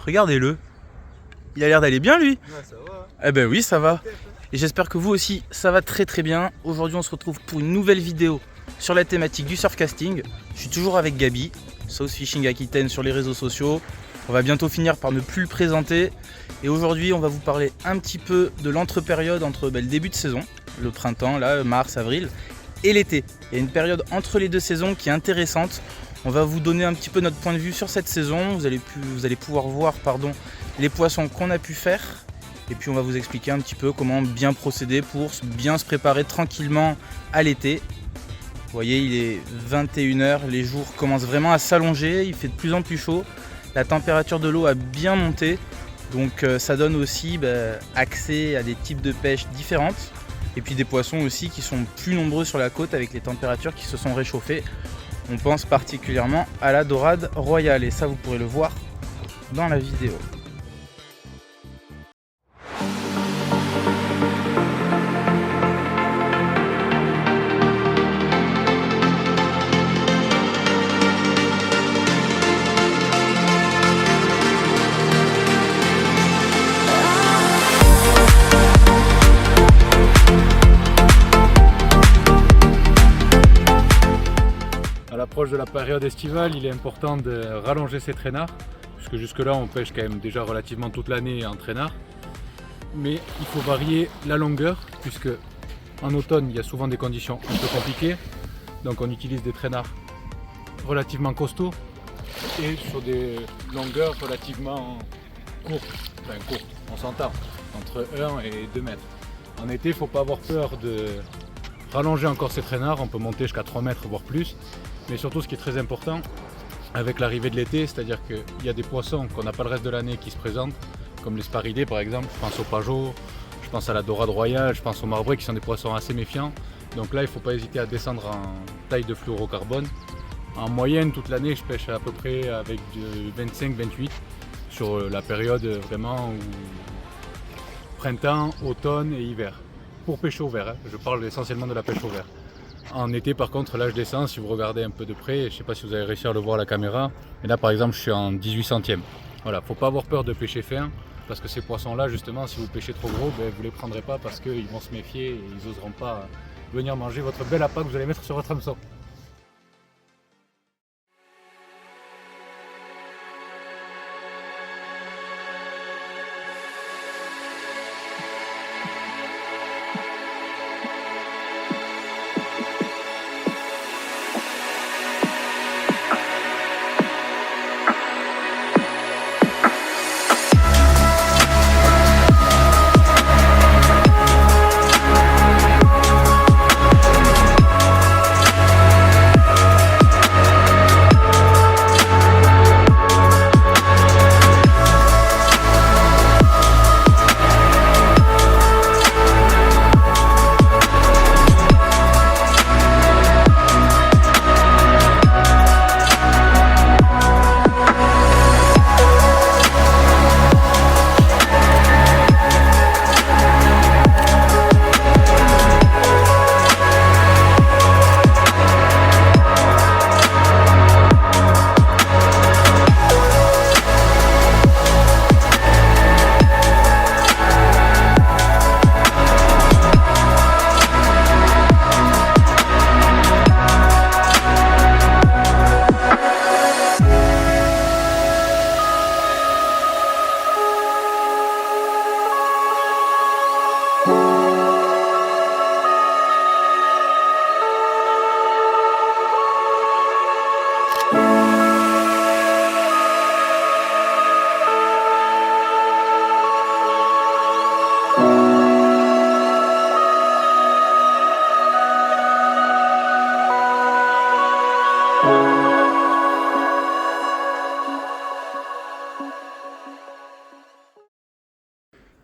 Regardez-le. Il a l'air d'aller bien lui. Ouais, ça va. Eh ben oui, ça va. Et j'espère que vous aussi, ça va très très bien. Aujourd'hui, on se retrouve pour une nouvelle vidéo sur la thématique du surfcasting. Je suis toujours avec Gabi, South Fishing Aquitaine sur les réseaux sociaux. On va bientôt finir par ne plus le présenter. Et aujourd'hui, on va vous parler un petit peu de l'entre-période entre le début de saison, le printemps, là, mars, avril, et l'été. Il y a une période entre les deux saisons qui est intéressante. On va vous donner un petit peu notre point de vue sur cette saison. Vous allez pouvoir voir les poissons qu'on a pu faire. Et puis on va vous expliquer un petit peu comment bien procéder pour bien se préparer tranquillement à l'été. Vous voyez, il est 21 h, les jours commencent vraiment à s'allonger, il fait de plus en plus chaud. La température de l'eau a bien monté, donc ça donne aussi accès à des types de pêche différentes. Et puis des poissons aussi qui sont plus nombreux sur la côte avec les températures qui se sont réchauffées. On pense particulièrement à la dorade royale et ça vous pourrez le voir dans la vidéo. À l'approche de la période estivale, il est important de rallonger ses traînards, puisque jusque-là on pêche quand même déjà relativement toute l'année en traînard. Mais il faut varier la longueur, puisque en automne il y a souvent des conditions un peu compliquées. Donc on utilise des traînards relativement costauds et sur des longueurs relativement courtes, on s'entend, entre 1 et 2 mètres. En été, il ne faut pas avoir peur de rallonger encore ses traînards, on peut monter jusqu'à 3 mètres voire plus. Mais surtout, ce qui est très important avec l'arrivée de l'été, c'est-à-dire qu'il y a des poissons qu'on n'a pas le reste de l'année qui se présentent, comme les sparidés par exemple, je pense au pajot, je pense à la dorade royale, je pense aux marbrés qui sont des poissons assez méfiants. Donc là, il ne faut pas hésiter à descendre en taille de fluorocarbone. En moyenne, toute l'année, je pêche à peu près avec de 25-28 sur la période vraiment où printemps, automne et hiver. Pour pêcher au vert, je parle essentiellement de la pêche au vert. En été par contre, là je descends, si vous regardez un peu de près, je ne sais pas si vous avez réussi à le voir à la caméra, mais là par exemple je suis en 18 centièmes. Voilà, faut pas avoir peur de pêcher fin, parce que ces poissons là justement, si vous pêchez trop gros, vous ne les prendrez pas parce qu'ils vont se méfier et ils n'oseront pas venir manger votre bel appât que vous allez mettre sur votre hameçon.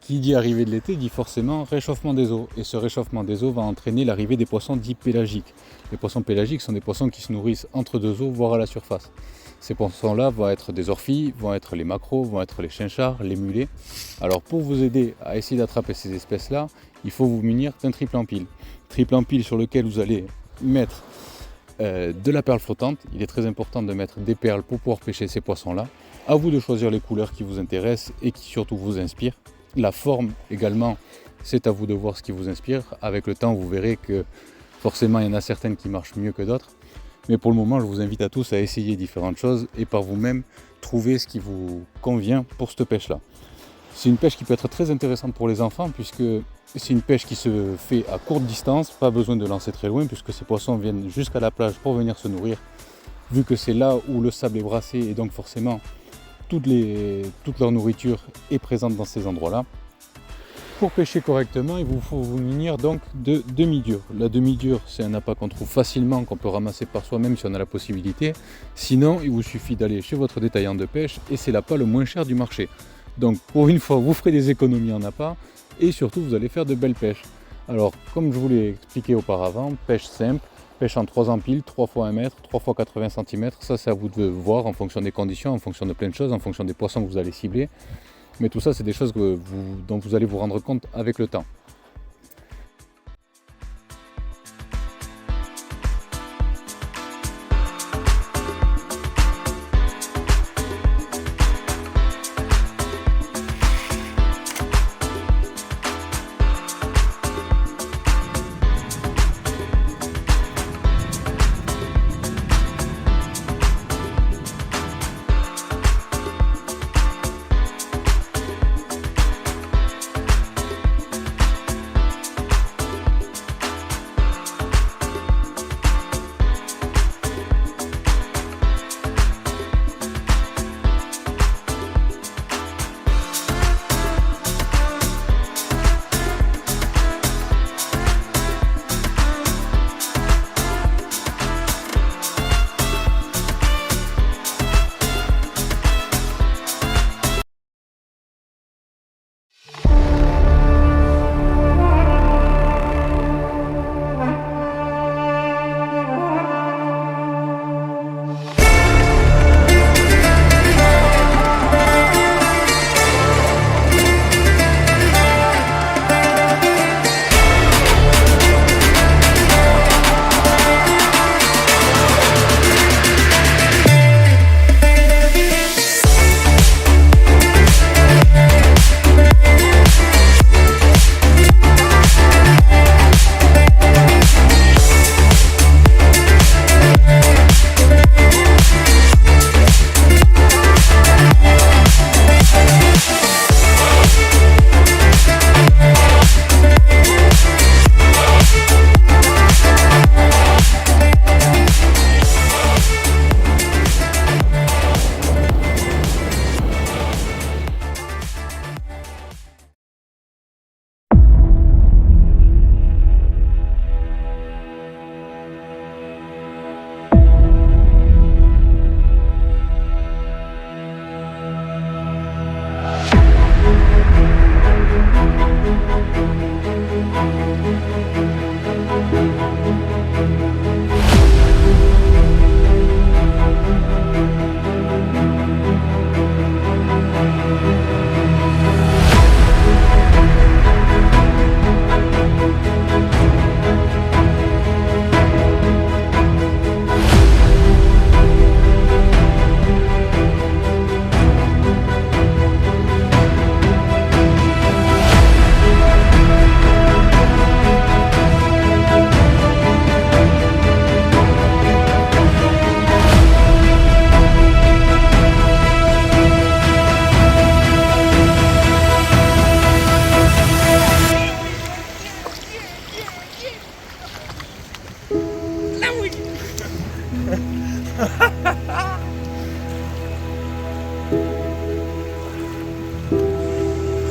Qui dit arrivée de l'été dit forcément réchauffement des eaux. Et ce réchauffement des eaux va entraîner l'arrivée des poissons dits pélagiques. Les poissons pélagiques sont des poissons qui se nourrissent entre deux eaux, voire à la surface. Ces poissons-là vont être des orphies, vont être les maquereaux, vont être les chinchards, les mulets. Alors pour vous aider à essayer d'attraper ces espèces-là, il faut vous munir d'un triple empile. Triple empile sur lequel vous allez mettre de la perle flottante. Il est très important de mettre des perles pour pouvoir pêcher ces poissons-là. À vous de choisir les couleurs qui vous intéressent et qui surtout vous inspirent. La forme également, c'est à vous de voir ce qui vous inspire. Avec le temps, vous verrez que forcément, il y en a certaines qui marchent mieux que d'autres. Mais pour le moment, je vous invite à tous à essayer différentes choses et par vous-même, trouver ce qui vous convient pour cette pêche-là. C'est une pêche qui peut être très intéressante pour les enfants puisque c'est une pêche qui se fait à courte distance, pas besoin de lancer très loin puisque ces poissons viennent jusqu'à la plage pour venir se nourrir. Vu que c'est là où le sable est brassé et donc forcément toute leur nourriture est présente dans ces endroits-là. Pour pêcher correctement, il vous faut vous munir donc de demi-dure. La demi-dure, c'est un appât qu'on trouve facilement, qu'on peut ramasser par soi-même si on a la possibilité. Sinon, il vous suffit d'aller chez votre détaillant de pêche et c'est l'appât le moins cher du marché. Donc pour une fois, vous ferez des économies en appât et surtout, vous allez faire de belles pêches. Alors, comme je vous l'ai expliqué auparavant, pêche simple, pêche en 3 empiles, 3 x 1 mètre, 3 x 80 cm. Ça, c'est à vous de voir en fonction des conditions, en fonction de plein de choses, en fonction des poissons que vous allez cibler. Mais tout ça, c'est des choses dont vous allez vous rendre compte avec le temps.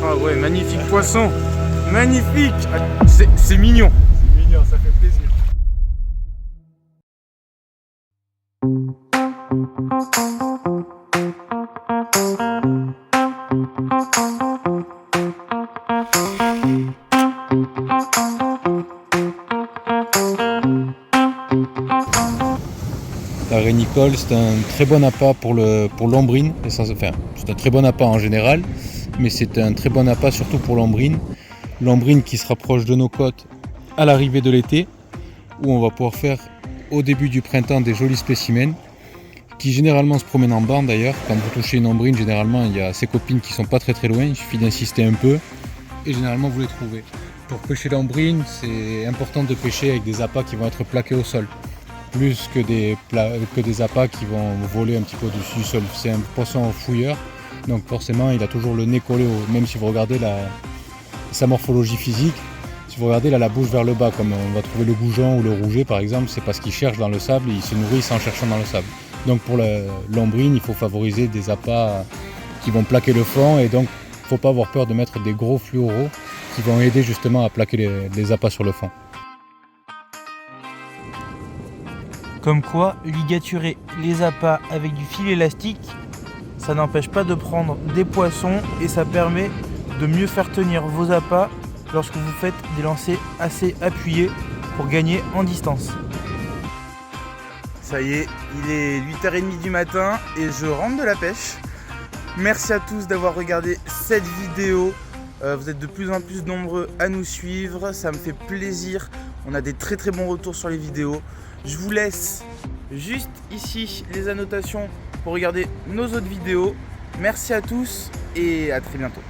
Ah ouais, magnifique poisson. Magnifique. C'est mignon. C'est mignon, ça fait plaisir. La rénicole, c'est un très bon appât pour l'ombrine. Enfin, c'est un très bon appât en général, mais c'est un très bon appât surtout pour l'ombrine. L'ombrine qui se rapproche de nos côtes à l'arrivée de l'été, où on va pouvoir faire au début du printemps des jolis spécimens qui généralement se promènent en bande d'ailleurs. Quand vous touchez une ombrine, généralement il y a ses copines qui sont pas très loin, il suffit d'insister un peu et généralement vous les trouvez. Pour pêcher l'ombrine, c'est important de pêcher avec des appâts qui vont être plaqués au sol, plus que des appâts qui vont voler un petit peu au-dessus du sol. C'est un poisson fouilleur, donc forcément il a toujours le nez collé même si vous regardez sa morphologie physique. Si vous regardez, il a la bouche vers le bas, comme on va trouver le goujon ou le rouget par exemple, c'est parce qu'il cherche dans le sable et il se nourrit en cherchant dans le sable. Donc pour l'ombrine, il faut favoriser des appâts qui vont plaquer le fond et donc il ne faut pas avoir peur de mettre des gros fluoraux qui vont aider justement à plaquer les appâts sur le fond. Comme quoi, ligaturer les appâts avec du fil élastique, ça n'empêche pas de prendre des poissons et ça permet de mieux faire tenir vos appâts lorsque vous faites des lancers assez appuyés pour gagner en distance. Ça y est, il est 8h30 du matin et je rentre de la pêche. Merci à tous d'avoir regardé cette vidéo. Vous êtes de plus en plus nombreux à nous suivre, ça me fait plaisir. On a des très bons retours sur les vidéos. Je vous laisse juste ici les annotations pour regarder nos autres vidéos. Merci à tous et à très bientôt.